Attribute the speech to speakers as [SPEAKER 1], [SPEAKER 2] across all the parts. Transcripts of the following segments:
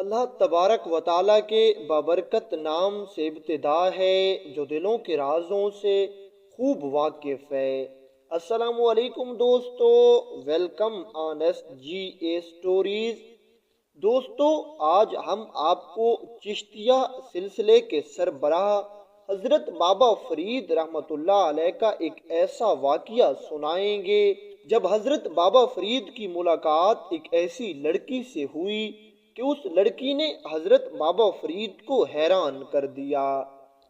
[SPEAKER 1] اللہ تبارک و تعالیٰ کے بابرکت نام سے ابتدا ہے جو دلوں کے رازوں سے خوب واقف ہے۔ السلام علیکم دوستو، welcome on S G A stories. دوستو، آج ہم آپ کو چشتیہ سلسلے کے سربراہ حضرت بابا فرید رحمۃ اللہ علیہ کا ایک ایسا واقعہ سنائیں گے جب حضرت بابا فرید کی ملاقات ایک ایسی لڑکی سے ہوئی کہ اس لڑکی نے حضرت بابا فرید کو حیران کر دیا،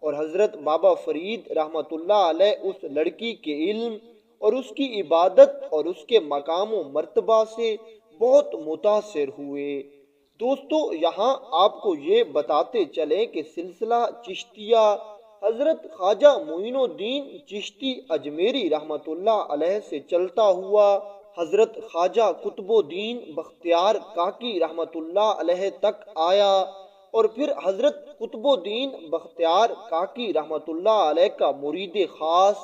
[SPEAKER 1] اور حضرت بابا فرید رحمۃ اللہ علیہ اس لڑکی کے علم اور اس کی عبادت اور اس کے مقام و مرتبہ سے بہت متاثر ہوئے۔ دوستو، یہاں آپ کو یہ بتاتے چلیں کہ سلسلہ چشتیہ حضرت خواجہ معین الدین چشتی اجمیری رحمۃ اللہ علیہ سے چلتا ہوا حضرت خواجہ قطب الدین بختیار کاکی رحمۃ اللہ علیہ تک آیا، اور پھر حضرت قطب الدین بختیار کاکی رحمۃ اللہ علیہ کا مرید خاص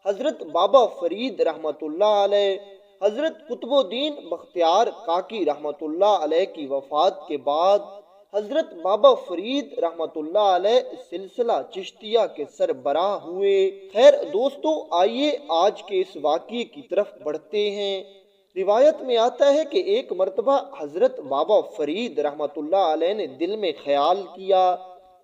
[SPEAKER 1] حضرت بابا فرید رحمۃ اللہ علیہ حضرت قطب الدین بختیار کاکی رحمۃ اللہ علیہ کی وفات کے بعد حضرت بابا فرید رحمۃ اللہ علیہ سلسلہ چشتیہ کے سربراہ ہوئے۔ خیر دوستو، آئیے آج کے اس واقعے کی طرف بڑھتے ہیں۔ روایت میں آتا ہے کہ ایک مرتبہ حضرت بابا فرید رحمۃ اللہ علیہ نے دل میں خیال کیا،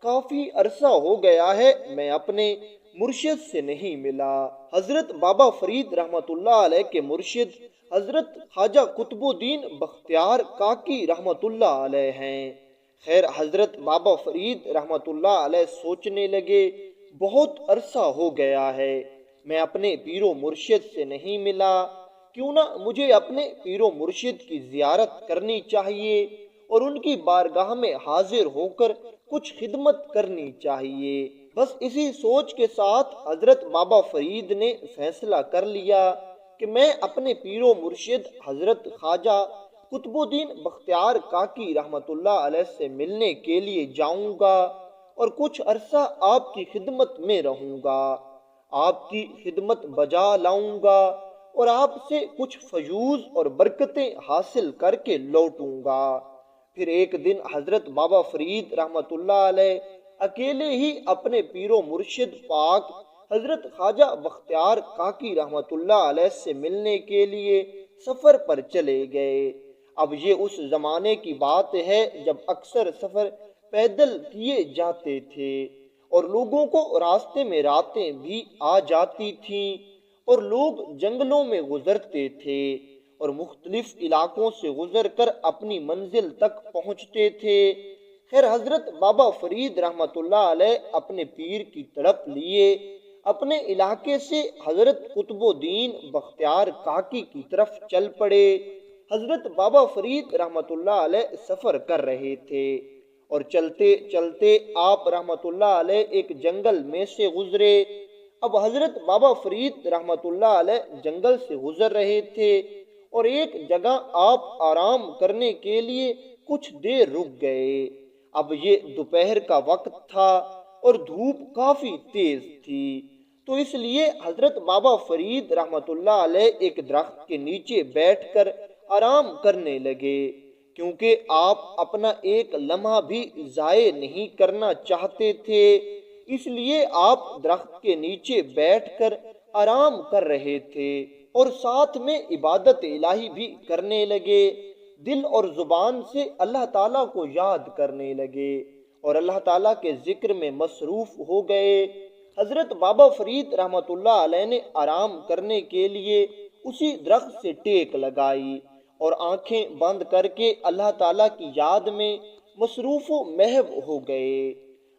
[SPEAKER 1] کافی عرصہ ہو گیا ہے میں اپنے مرشد سے نہیں ملا۔ حضرت بابا فرید رحمۃ اللہ علیہ کے مرشد حضرت خواجہ قطب الدین بختیار کاکی رحمۃ اللہ علیہ ہیں۔ خیر، حضرت بابا فرید رحمۃ اللہ علیہ سوچنے لگے، بہت عرصہ ہو گیا ہے میں اپنے پیر و مرشد سے نہیں ملا، کیوں نہ مجھے اپنے پیر و مرشد کی زیارت کرنی چاہیے اور ان کی بارگاہ میں حاضر ہو کر کچھ خدمت کرنی چاہیے۔ بس اسی سوچ کے ساتھ حضرت بابا فرید نے فیصلہ کر لیا کہ میں اپنے پیر و مرشد حضرت خواجہ قطب الدین بختیار کاکی رحمۃ اللہ علیہ سے ملنے کے لیے جاؤں گا اور کچھ عرصہ آپ کی خدمت میں رہوں گا، آپ کی خدمت بجا لاؤں گا اور آپ سے کچھ فیوض اور برکتیں حاصل کر کے لوٹوں گا۔ پھر ایک دن حضرت بابا فرید رحمۃ اللہ علیہ اکیلے ہی اپنے پیر و مرشد پاک حضرت خواجہ بختیار کاکی رحمۃ اللہ علیہ سے ملنے کے لیے سفر پر چلے گئے۔ اب یہ اس زمانے کی بات ہے جب اکثر سفر پیدل کیے جاتے تھے اور لوگوں کو راستے میں راتیں بھی آ جاتی تھیں اور لوگ جنگلوں میں گزرتے تھے اور مختلف علاقوں سے گزر کر اپنی منزل تک پہنچتے تھے۔ خیر، حضرت بابا فرید رحمۃ اللہ علیہ اپنے پیر کی تڑپ لیے اپنے علاقے سے حضرت قطب الدین بختیار کاکی کی طرف چل پڑے۔ حضرت بابا فرید رحمۃ اللہ علیہ سفر کر رہے تھے اور چلتے چلتے آپ رحمۃ اللہ علیہ ایک جنگل میں سے گزرے۔ اب حضرت بابا فرید رحمۃ اللہ علیہ جنگل سے گزر رہے تھے اور ایک جگہ آپ آرام کرنے کے لیے کچھ دیر رک گئے۔ اب یہ دوپہر کا وقت تھا اور دھوپ کافی تیز تھی، تو اس لیے حضرت بابا فرید رحمۃ اللہ علیہ ایک درخت کے نیچے بیٹھ کر آرام کرنے لگے، کیونکہ آپ اپنا ایک لمحہ بھی ضائع نہیں کرنا چاہتے تھے۔ اس لیے آپ درخت کے نیچے بیٹھ کر آرام کر رہے تھے اور ساتھ میں عبادت الہی بھی کرنے لگے، دل اور زبان سے اللہ تعالیٰ کو یاد کرنے لگے اور اللہ تعالیٰ کے ذکر میں مصروف ہو گئے۔ حضرت بابا فرید رحمۃ اللہ علیہ نے آرام کرنے کے لیے اسی درخت سے ٹیک لگائی اور آنکھیں بند کر کے اللہ تعالیٰ کی یاد میں مصروف و محو ہو گئے۔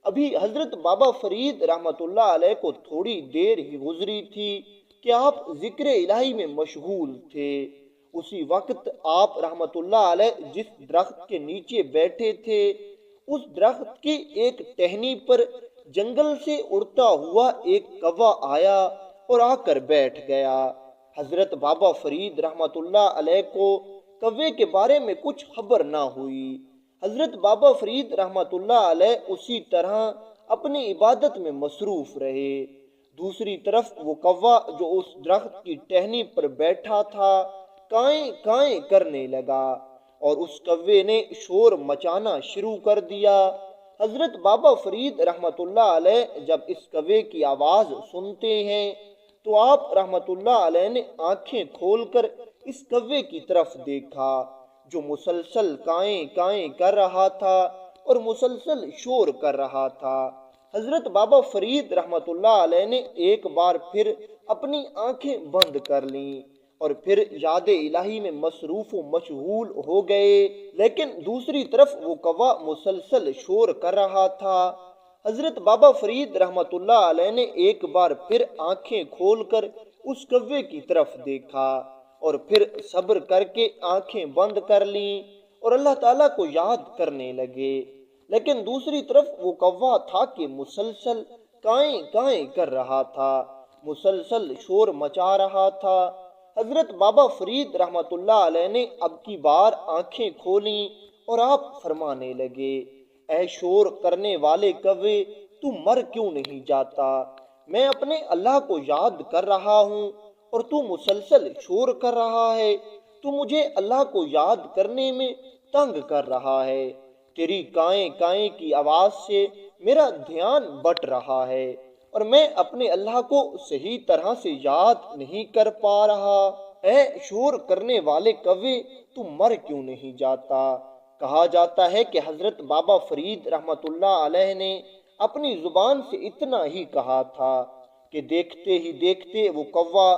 [SPEAKER 1] ابھی حضرت بابا فرید رحمۃ اللہ علیہ کو تھوڑی دیر ہی گزری تھی کہ آپ ذکر الہی میں مشغول تھے۔ اسی وقت آپ رحمۃ اللہ علیہ جس درخت کے نیچے بیٹھے تھے، اس درخت کی ایک ٹہنی پر جنگل سے اڑتا ہوا ایک کوا آیا اور آ کر بیٹھ گیا۔ حضرت بابا فرید رحمۃ اللہ علیہ کو کوے کے بارے میں کچھ خبر نہ ہوئی۔ حضرت بابا فرید رحمۃ اللہ علیہ اسی طرح اپنی عبادت میں مصروف رہے۔ دوسری طرف وہ کوا جو اس درخت کی ٹہنی پر بیٹھا تھا کائیں کائیں کرنے لگا۔ اور اس کوے نے شور مچانا شروع کر دیا۔ حضرت بابا فرید رحمت اللہ علیہ جب اس کوے کی آواز سنتے ہیں تو آپ رحمت اللہ علیہ نے آنکھیں کھول کر اس کوے کی طرف دیکھا جو مسلسل کائیں کائیں کر رہا تھا اور مسلسل شور کر رہا تھا۔ حضرت بابا فرید رحمت اللہ علیہ نے ایک بار پھر اپنی آنکھیں بند کر لیں اور پھر یاد الہی میں مصروف و مشغول ہو گئے، لیکن دوسری طرف وہ کوا مسلسل شور کر رہا تھا۔ حضرت بابا فرید رحمت اللہ علیہ نے ایک بار پھر آنکھیں کھول کر اس کوے کی طرف دیکھا اور پھر صبر کر کے آنکھیں بند کر لیں اور اللہ تعالیٰ کو یاد کرنے لگے، لیکن دوسری طرف وہ کوا تھا کہ مسلسل کائیں کائیں کر رہا تھا، مسلسل شور مچا رہا تھا۔ حضرت بابا فرید رحمت اللہ علیہ نے اب کی بار آنکھیں کھولیں اور آپ فرمانے لگے، اے شور کرنے والے کوے، تو مر کیوں نہیں جاتا؟ میں اپنے اللہ کو یاد کر رہا ہوں اور تو مسلسل شور کر رہا ہے، تو مجھے اللہ کو یاد کرنے میں تنگ کر رہا ہے۔ تیری کائیں کائیں کی آواز سے میرا دھیان بٹ رہا ہے اور میں اپنے اللہ کو صحیح طرح سے یاد نہیں کر پا رہا۔ اے شور کرنے والے کوے، تو مر کیوں نہیں جاتا؟ کہا جاتا ہے کہ حضرت بابا فرید رحمت اللہ علیہ نے اپنی زبان سے اتنا ہی کہا تھا کہ دیکھتے ہی دیکھتے وہ کوا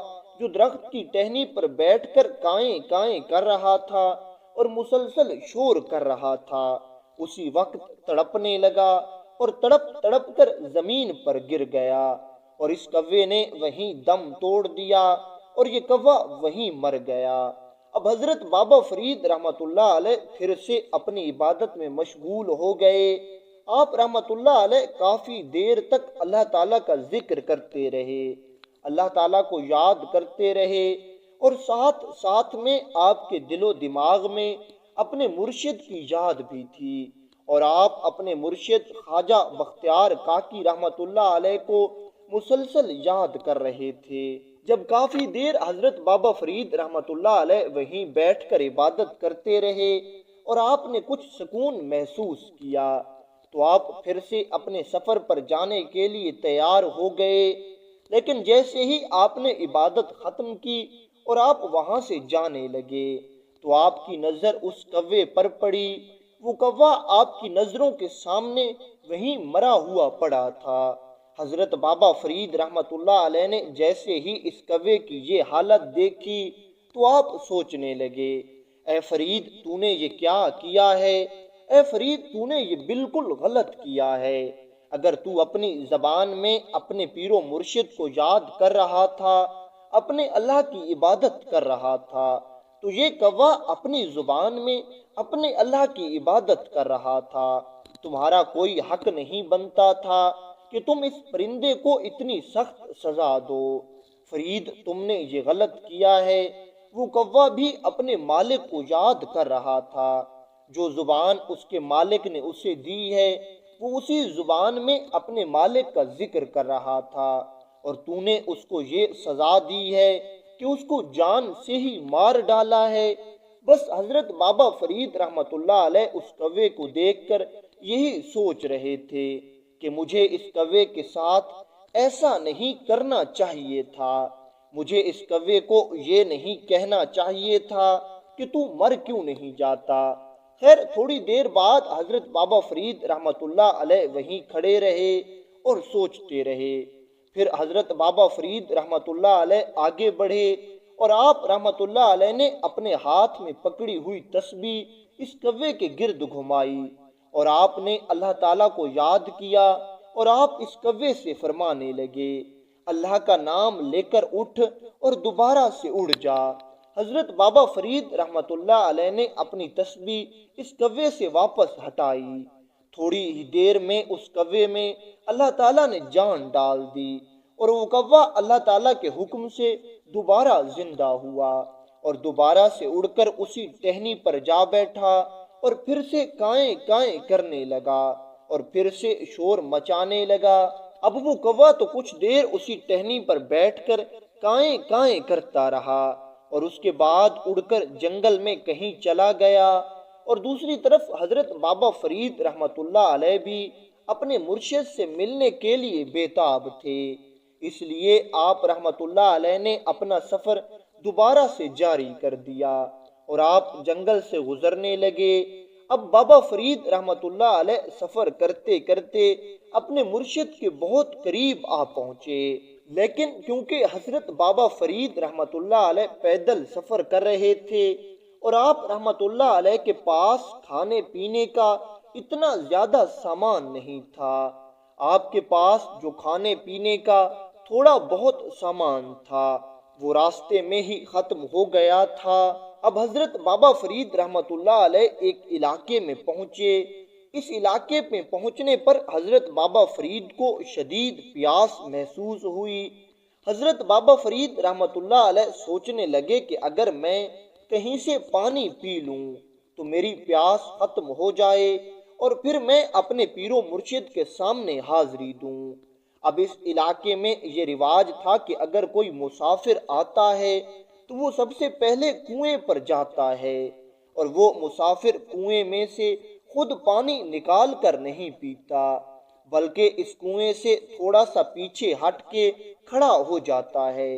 [SPEAKER 1] جو درخت کی ٹہنی پر بیٹھ کر کائیں کائیں کر رہا تھا اور مسلسل شور کر رہا تھا، اسی وقت تڑپنے لگا اور تڑپ تڑپ کر زمین پر گر گیا اور اس کوے نے وہیں دم توڑ دیا اور یہ کوا وہیں مر گیا۔ اب حضرت بابا فرید رحمت اللہ علیہ پھر سے اپنی عبادت میں مشغول ہو گئے۔ آپ رحمت اللہ علیہ کافی دیر تک اللہ تعالیٰ کا ذکر کرتے رہے، اللہ تعالیٰ کو یاد کرتے رہے، اور ساتھ ساتھ میں آپ کے دل و دماغ میں اپنے مرشد کی یاد بھی تھی، اور آپ اپنے مرشد خواجہ بختیار کاکی رحمت اللہ علیہ کو مسلسل یاد کر رہے تھے۔ جب کافی دیر حضرت بابا فرید رحمت اللہ علیہ وہیں بیٹھ کر عبادت کرتے رہے اور آپ نے کچھ سکون محسوس کیا تو آپ پھر سے اپنے سفر پر جانے کے لیے تیار ہو گئے، لیکن جیسے ہی آپ نے عبادت ختم کی اور آپ وہاں سے جانے لگے تو آپ کی نظر اس کوے پر پڑی۔ وہ کوا آپ کی نظروں کے سامنے وہیں مرا ہوا پڑا تھا۔ حضرت بابا فرید رحمت اللہ علیہ نے جیسے ہی اس کوے کی یہ حالت دیکھی تو آپ سوچنے لگے، اے فرید تو نے یہ کیا کیا ہے؟ اے فرید تو نے یہ بالکل غلط کیا ہے۔ اگر تو اپنی زبان میں اپنے پیر و مرشد کو یاد کر رہا تھا، اپنے اللہ کی عبادت کر رہا تھا، تو یہ کوا اپنی زبان میں اپنے اللہ کی عبادت کر رہا تھا۔ تمہارا کوئی حق نہیں بنتا تھا کہ تم اس پرندے کو اتنی سخت سزا دو۔ فرید تم نے یہ غلط کیا ہے۔ وہ کوا بھی اپنے مالک کو یاد کر رہا تھا، جو زبان اس کے مالک نے اسے دی ہے وہ اسی زبان میں اپنے مالک کا ذکر کر رہا تھا، اور تو نے اس کو یہ سزا دی ہے کہ اس کو جان سے ہی مار ڈالا ہے۔ بس حضرت بابا فرید رحمت اللہ علیہ اس کوے کو دیکھ کر یہی سوچ رہے تھے کہ مجھے اس کوے کے ساتھ ایسا نہیں کرنا چاہیے تھا، مجھے اس کوے کو یہ نہیں کہنا چاہیے تھا کہ تو مر کیوں نہیں جاتا۔ خیر تھوڑی دیر بعد حضرت بابا فرید رحمت اللہ علیہ وہیں کھڑے رہے اور سوچتے رہے۔ پھر حضرت بابا فرید رحمت اللہ علیہ آگے بڑھے اور آپ رحمت اللہ علیہ نے اپنے ہاتھ میں پکڑی ہوئی تسبیح اس کوے کے گرد گھمائی اور آپ نے اللہ تعالیٰ کو یاد کیا اور آپ اس کوے سے فرمانے لگے، اللہ کا نام لے کر اٹھ اور دوبارہ سے اڑ جا۔ حضرت بابا فرید رحمت اللہ علیہ نے اپنی تسبیح اس کوے سے واپس ہٹائی۔ تھوڑی ہی دیر میں اس کوے میں اللہ تعالیٰ نے جان ڈال دی اور وہ کوا اللہ تعالیٰ کے حکم سے دوبارہ زندہ ہوا اور دوبارہ سے اڑ کر اسی ٹہنی پر جا بیٹھا اور پھر سے کائیں کائیں کرنے لگا اور پھر سے شور مچانے لگا۔ اب وہ کوا تو کچھ دیر اسی ٹہنی پر بیٹھ کر کائیں کائیں کرتا رہا اور اس کے بعد اڑ کر جنگل میں کہیں چلا گیا۔ اور دوسری طرف حضرت بابا فرید رحمۃ اللہ علیہ بھی اپنے مرشد سے ملنے کے لیے بےتاب تھے، اس لیے آپ رحمۃ اللہ علیہ نے اپنا سفر دوبارہ سے جاری کر دیا اور آپ جنگل سے گزرنے لگے۔ اب بابا فرید رحمۃ اللہ علیہ سفر کرتے کرتے اپنے مرشد کے بہت قریب آ پہنچے، لیکن کیونکہ حضرت بابا فرید رحمۃ اللہ علیہ پیدل سفر کر رہے تھے اور آپ رحمۃ اللہ علیہ کے پاس کھانے پینے کا اتنا زیادہ سامان نہیں تھا، آپ کے پاس جو کھانے پینے کا تھوڑا بہت سامان تھا وہ راستے میں ہی ختم ہو گیا تھا۔ اب حضرت بابا فرید رحمۃ اللہ علیہ ایک علاقے میں پہنچے۔ اس علاقے میں پہنچنے پر حضرت بابا فرید کو شدید پیاس محسوس ہوئی۔ حضرت بابا فرید رحمۃ اللہ علیہ سوچنے لگے کہ اگر میں کہیں سے پانی پی لوں تو میری پیاس ختم ہو جائے اور پھر میں اپنے پیر و مرشد کے سامنے حاضری دوں۔ اب اس علاقے میں یہ رواج تھا کہ اگر کوئی مسافر آتا ہے تو وہ سب سے پہلے کنویں پر جاتا ہے، اور وہ مسافر کنویں میں سے خود پانی نکال کر نہیں پیتا بلکہ اس کنویں سے تھوڑا سا پیچھے ہٹ کے کھڑا ہو جاتا ہے۔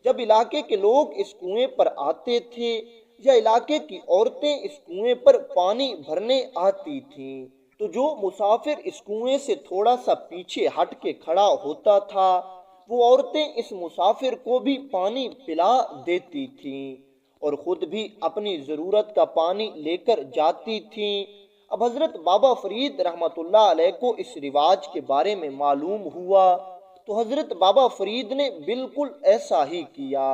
[SPEAKER 1] جب علاقے کے لوگ اس کنویں پر آتے تھے یا علاقے کی عورتیں اس کنویں پر پانی بھرنے آتی تھیں تو جو مسافر اس کنویں سے تھوڑا سا پیچھے ہٹ کے کھڑا ہوتا تھا وہ عورتیں اس مسافر کو بھی پانی پلا دیتی تھیں اور خود بھی اپنی ضرورت کا پانی لے کر جاتی تھیں۔ اب حضرت بابا فرید رحمۃ اللہ علیہ کو اس رواج کے بارے میں معلوم ہوا تو حضرت بابا فرید نے بالکل ایسا ہی کیا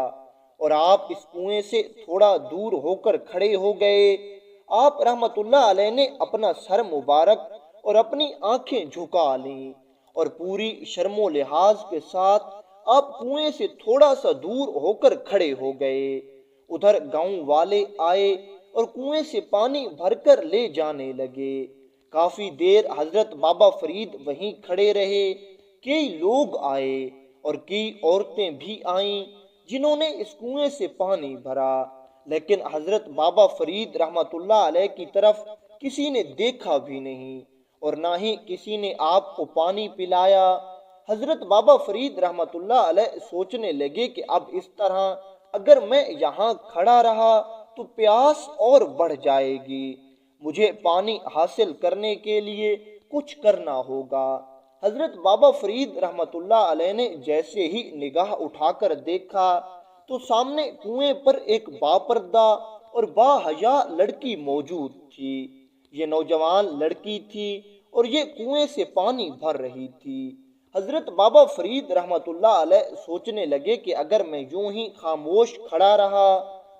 [SPEAKER 1] اور آپ اس کنویں سے تھوڑا دور ہو کر کھڑے ہو گئے۔ آپ رحمۃ اللہ علیہ نے اپنا سر مبارک اور اپنی آنکھیں جھکا لیں اور پوری شرم و لحاظ کے ساتھ آپ کنویں سے تھوڑا سا دور ہو کر کھڑے ہو گئے۔ ادھر گاؤں والے آئے اور کنویں سے پانی بھر کر لے جانے لگے۔ کافی دیر حضرت بابا فرید وہیں کھڑے رہے۔ کئی لوگ آئے اور کئی عورتیں بھی آئیں جنہوں نے اس کنویں سے پانی بھرا، لیکن حضرت بابا فرید رحمۃ اللہ علیہ کی طرف کسی نے دیکھا بھی نہیں اور نہ ہی کسی نے آپ کو پانی پلایا۔ حضرت بابا فرید رحمۃ اللہ علیہ سوچنے لگے کہ اب اس طرح اگر میں یہاں کھڑا رہا تو پیاس اور بڑھ جائے گی، مجھے پانی حاصل کرنے کے لیے کچھ کرنا ہوگا۔ حضرت بابا فرید رحمۃ اللہ علیہ نے جیسے ہی نگاہ اٹھا کر دیکھا تو سامنے کنویں پر ایک باپردہ اور باحیا لڑکی موجود تھی۔ یہ نوجوان لڑکی تھی اور یہ کنویں سے پانی بھر رہی تھی۔ حضرت بابا فرید رحمۃ اللہ علیہ سوچنے لگے کہ اگر میں یوں ہی خاموش کھڑا رہا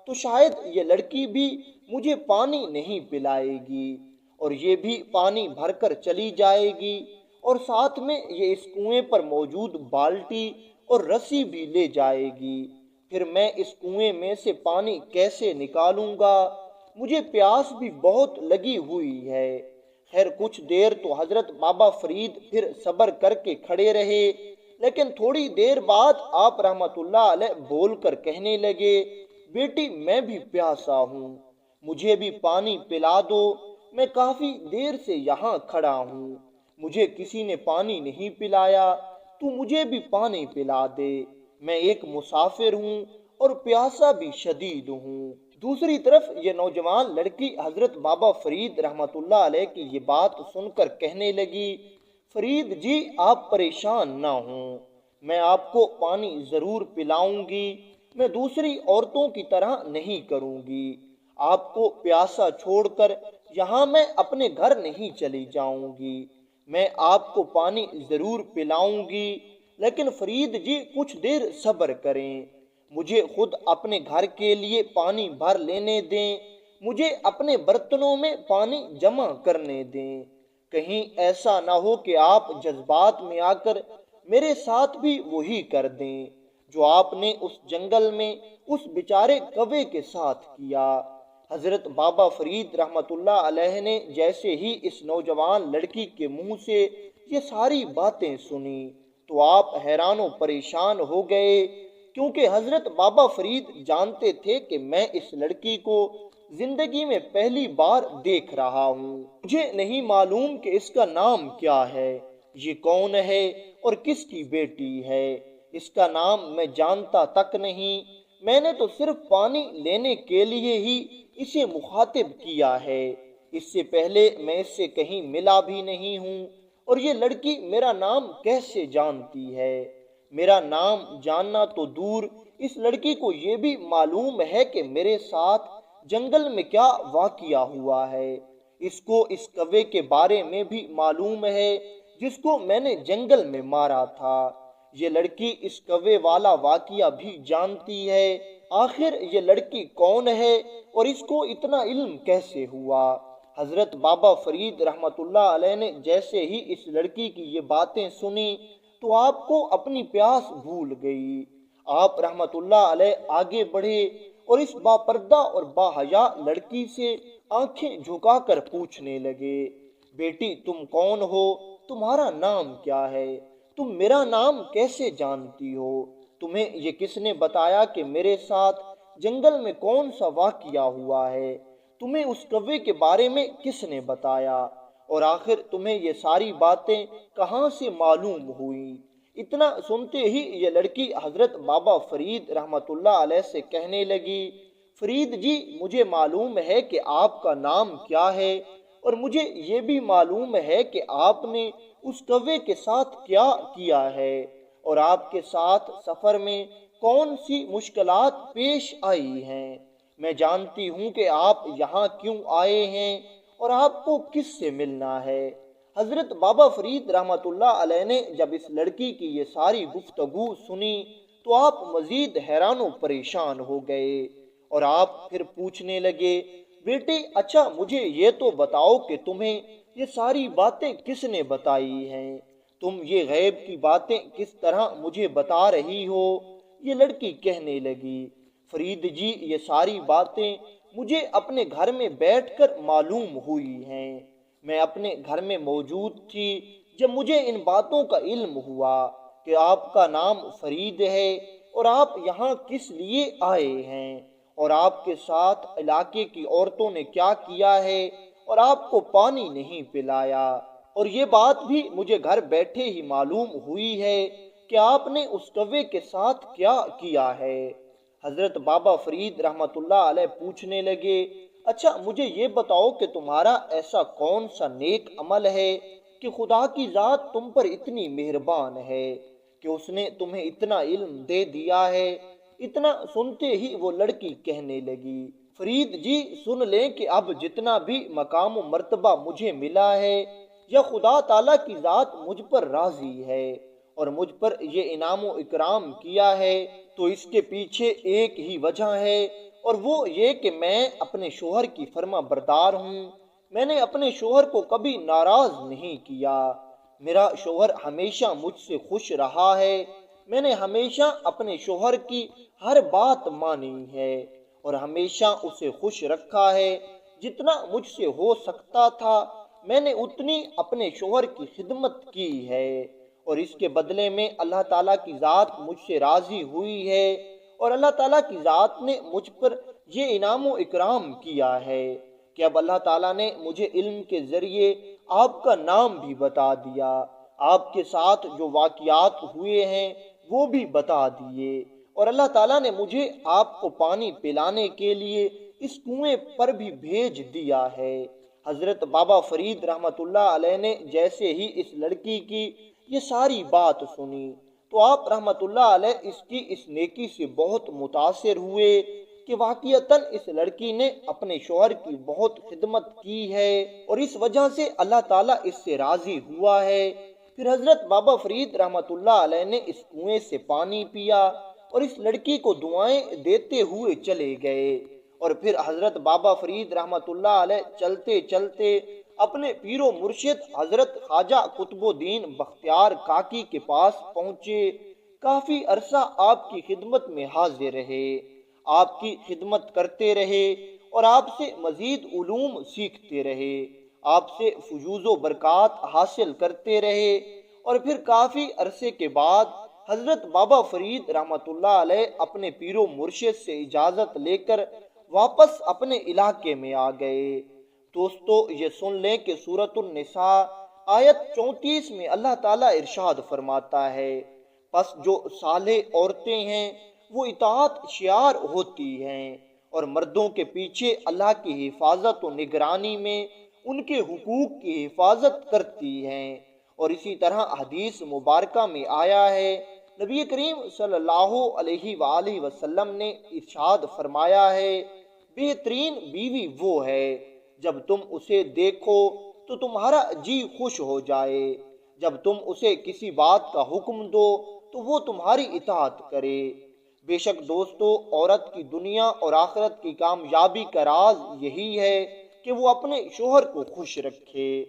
[SPEAKER 1] تو شاید یہ لڑکی بھی مجھے پانی نہیں پلائے گی اور یہ بھی پانی بھر کر چلی جائے گی اور ساتھ میں یہ اس کنویں پر موجود بالٹی اور رسی بھی لے جائے گی، پھر میں اس کنویں میں سے پانی کیسے نکالوں گا؟ مجھے پیاس بھی بہت لگی ہوئی ہے۔ خیر کچھ دیر تو حضرت بابا فرید پھر صبر کر کے کھڑے رہے، لیکن تھوڑی دیر بعد آپ رحمۃ اللہ علیہ بول کر کہنے لگے، بیٹی میں بھی پیاسا ہوں، مجھے بھی پانی پلا دو، میں کافی دیر سے یہاں کھڑا ہوں، مجھے کسی نے پانی نہیں پلایا، تو مجھے بھی پانی پلا دے، میں ایک مسافر ہوں اور پیاسا بھی شدید ہوں۔ دوسری طرف یہ نوجوان لڑکی حضرت بابا فرید رحمۃ اللہ علیہ کی یہ بات سن کر کہنے لگی، فرید جی آپ پریشان نہ ہوں، میں آپ کو پانی ضرور پلاؤں گی، میں دوسری عورتوں کی طرح نہیں کروں گی، آپ کو پیاسا چھوڑ کر یہاں میں اپنے گھر نہیں چلی جاؤں گی، میں آپ کو پانی ضرور پلاؤں گی، لیکن فرید جی کچھ دیر صبر کریں، مجھے خود اپنے گھر کے لیے پانی بھر لینے دیں، مجھے اپنے برتنوں میں پانی جمع کرنے دیں، کہیں ایسا نہ ہو کہ آپ جذبات میں آ کر میرے ساتھ بھی وہی کر دیں جو آپ نے اس جنگل میں اس بیچارے کوے کے ساتھ کیا۔ حضرت بابا فرید رحمۃ اللہ علیہ نے جیسے ہی اس نوجوان لڑکی کے منہ سے یہ ساری باتیں سنی تو آپ حیران و پریشان ہو گئے کیونکہ حضرت بابا فرید جانتے تھے کہ میں اس لڑکی کو زندگی میں پہلی بار دیکھ رہا ہوں۔ مجھے نہیں معلوم کہ اس کا نام کیا ہے، یہ کون ہے اور کس کی بیٹی ہے۔ اس کا نام میں جانتا تک نہیں، میں نے تو صرف پانی لینے کے لیے ہی اسے مخاطب کیا ہے، اس سے پہلے میں اس سے کہیں ملا بھی نہیں ہوں، اور یہ لڑکی میرا نام کیسے جانتی ہے؟ میرا نام جاننا تو دور، اس لڑکی کو یہ بھی معلوم ہے کہ میرے ساتھ جنگل میں کیا واقعہ ہوا ہے۔ اس کو اس کوے کے بارے میں بھی معلوم ہے جس کو میں نے جنگل میں مارا تھا۔ یہ لڑکی اس کوے والا واقعہ بھی جانتی ہے۔ آخر یہ لڑکی کون ہے اور اس کو اتنا علم کیسے ہوا؟ حضرت بابا فرید رحمت اللہ علیہ نے جیسے ہی اس لڑکی کی یہ باتیں سنی تو آپ کو اپنی پیاس بھول گئی۔ آپ رحمت اللہ علیہ آگے بڑھے اور اس باپردہ اور باحیا لڑکی سے آنکھیں جھکا کر پوچھنے لگے، بیٹی تم کون ہو؟ تمہارا نام کیا ہے؟ تم میرا نام کیسے جانتی ہو؟ تمہیں یہ کس نے بتایا کہ میرے ساتھ جنگل میں کون سا واقعہ ہوا ہے؟ تمہیں اس کوے کے بارے میں کس نے بتایا؟ اور آخر تمہیں یہ ساری باتیں کہاں سے معلوم ہوئی؟ اتنا سنتے ہی یہ لڑکی حضرت بابا فرید رحمت اللہ علیہ سے کہنے لگی، فرید جی مجھے معلوم ہے کہ آپ کا نام کیا ہے، اور مجھے یہ بھی معلوم ہے کہ آپ نے اس کوے کے ساتھ کیا کیا ہے، اور آپ کے ساتھ سفر میں کون سی مشکلات پیش آئی ہیں۔ میں جانتی ہوں کہ آپ یہاں کیوں آئے ہیں اور آپ کو کس سے ملنا ہے۔ حضرت بابا فرید رحمت اللہ علیہ نے جب اس لڑکی کی یہ ساری گفتگو سنی تو آپ مزید حیران و پریشان ہو گئے، اور آپ پھر پوچھنے لگے، بیٹے اچھا مجھے یہ تو بتاؤ کہ تمہیں یہ ساری باتیں کس نے بتائی ہیں؟ تم یہ غیب کی باتیں کس طرح مجھے بتا رہی ہو؟ یہ لڑکی کہنے لگی، فرید جی یہ ساری باتیں مجھے اپنے گھر میں بیٹھ کر معلوم ہوئی ہیں۔ میں اپنے گھر میں موجود تھی جب مجھے ان باتوں کا علم ہوا کہ آپ کا نام فرید ہے اور آپ یہاں کس لیے آئے ہیں، اور آپ کے ساتھ علاقے کی عورتوں نے کیا کیا ہے اور آپ کو پانی نہیں پلایا، اور یہ بات بھی مجھے گھر بیٹھے ہی معلوم ہوئی ہے کہ آپ نے اس کوے کے ساتھ کیا کیا ہے۔ حضرت بابا فرید رحمت اللہ علیہ پوچھنے لگے، اچھا مجھے یہ بتاؤ کہ تمہارا ایسا کون سا نیک عمل ہے کہ خدا کی ذات تم پر اتنی مہربان ہے کہ اس نے تمہیں اتنا علم دے دیا ہے؟ اتنا سنتے ہی وہ لڑکی کہنے لگی، فرید جی سن لیں کہ اب جتنا بھی مقام و مرتبہ مجھے ملا ہے یا خدا تعالیٰ کی ذات مجھ پر راضی ہے اور مجھ پر یہ انعام و اکرام کیا ہے تو اس کے پیچھے ایک ہی وجہ ہے، اور وہ یہ کہ میں اپنے شوہر کی فرما بردار ہوں۔ میں نے اپنے شوہر کو کبھی ناراض نہیں کیا، میرا شوہر ہمیشہ مجھ سے خوش رہا ہے، میں نے ہمیشہ اپنے شوہر کی ہر بات مانی ہے اور ہمیشہ اسے خوش رکھا ہے، جتنا مجھ سے ہو سکتا تھا میں نے اتنی اپنے شوہر کی خدمت کی ہے، اور اس کے بدلے میں اللہ تعالیٰ کی ذات مجھ سے راضی ہوئی ہے، اور اللہ تعالیٰ کی ذات نے مجھ پر یہ انعام و اکرام کیا ہے کہ اب اللہ تعالیٰ نے مجھے علم کے ذریعے آپ کا نام بھی بتا دیا، آپ کے ساتھ جو واقعات ہوئے ہیں وہ بھی بتا دیے، اور اللہ تعالیٰ نے مجھے آپ کو پانی پلانے کے لیے اس کنویں پر بھی بھیج دیا ہے۔ حضرت بابا فرید رحمت اللہ علیہ نے جیسے ہی اس لڑکی کی یہ ساری بات سنی تو آپ رحمت اللہ علیہ اس کی اس نیکی سے بہت متاثر ہوئے کہ واقعتاً اس لڑکی نے اپنے شوہر کی بہت خدمت کی ہے اور اس وجہ سے اللہ تعالیٰ اس سے راضی ہوا ہے۔ پھر حضرت بابا فرید رحمت اللہ علیہ نے اس کنویں سے پانی پیا اور اس لڑکی کو دعائیں دیتے ہوئے چلے گئے، اور پھر حضرت بابا فرید رحمت اللہ علیہ چلتے چلتے اپنے پیر و مرشد حضرت خواجہ قطب الدین بختیار کاکی کے پاس پہنچے۔ کافی عرصہ آپ کی خدمت میں حاضر رہے، آپ کی خدمت کرتے رہے اور آپ سے مزید علوم سیکھتے رہے، آپ سے فیوض و برکات حاصل کرتے رہے، اور پھر کافی عرصے کے بعد حضرت بابا فرید رحمۃ اللہ علیہ اپنے پیر و مرشد سے اجازت لے کر واپس اپنے علاقے میں آ گئے۔ دوستو یہ سن لیں کہ سورۃ النساء آیت 34 میں اللہ تعالیٰ ارشاد فرماتا ہے، پس جو صالح عورتیں ہیں وہ اطاعت شعار ہوتی ہیں اور مردوں کے پیچھے اللہ کی حفاظت و نگرانی میں ان کے حقوق کی حفاظت کرتی ہیں۔ اور اسی طرح حدیث مبارکہ میں آیا ہے، نبی کریم صلی اللہ علیہ وآلہ وسلم نے ارشاد فرمایا ہے، بہترین بیوی وہ ہے جب تم اسے دیکھو تو تمہارا جی خوش ہو جائے، جب تم اسے کسی بات کا حکم دو تو وہ تمہاری اطاعت کرے۔ بے شک دوستو، عورت کی دنیا اور آخرت کی کامیابی کا راز یہی ہے کہ وہ اپنے شوہر کو خوش رکھے۔